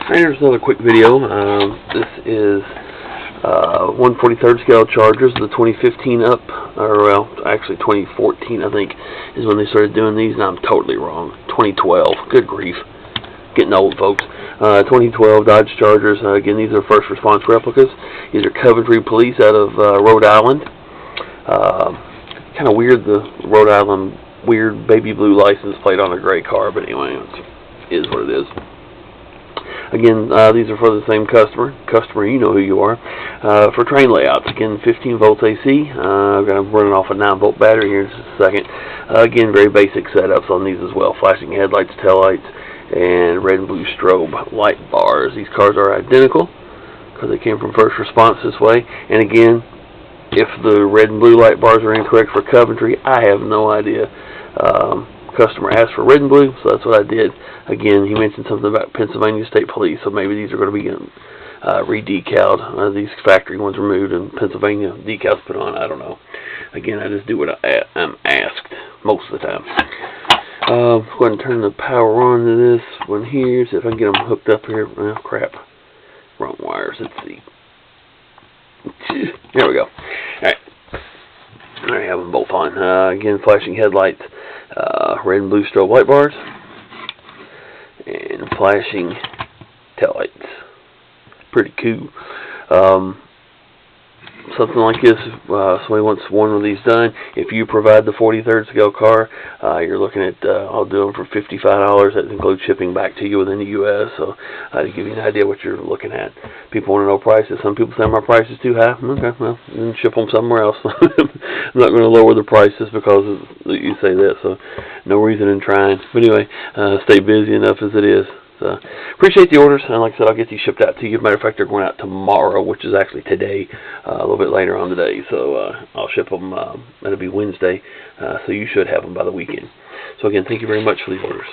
Alright, here's another quick video. This is 1/43rd scale Chargers, the 2015 up, or well, actually 2014 I think is when they started doing these, and I'm totally wrong. 2012, good grief, getting old, folks. 2012 Dodge Chargers. Again, these are first response replicas. These are Coventry Police out of Rhode Island. Kind of weird, the Rhode Island weird baby blue license plate on a gray car, but anyway, it is what it is. Again, these are for the same customer, you know who you are, for train layouts. Again, 15 volts AC. I'm going to run it off a 9-volt battery here in just a second. Again, very basic setups on these as well. Flashing headlights, taillights, and red and blue strobe light bars. These cars are identical because they came from first response this way. And again, if the red and blue light bars are incorrect for Coventry, I have no idea. Customer asked for red and blue, so that's what I did. Again, he mentioned something about Pennsylvania State Police, so maybe these are going to be re-decaled. These factory ones removed and Pennsylvania decals put on. I don't know. Again, I just do what I'm asked most of the time. Go ahead and turn the power on to this one here, see if I can get them hooked up here. Oh, crap. Wrong wires. Let's see. There we go. Alright. I have them both on. Again, flashing headlights, red and blue strobe light bars, and flashing taillights. Pretty cool. Something like this, somebody wants one of these done. If you provide the 43rd scale car, you're looking at, I'll do them for $55. That includes shipping back to you within the U.S. So to give you an idea what you're looking at. People want to know prices. Some people say my price is too high. Okay, well, then ship them somewhere else. I'm not going to lower the prices because you say that, so no reason in trying. But anyway, stay busy enough as it is. So, appreciate the orders, and like I said, I'll get these shipped out to you. Matter of fact, they're going out tomorrow, which is actually today, a little bit later on today. So I'll ship them. That'll be Wednesday, so you should have them by the weekend. So again, thank you very much for these orders.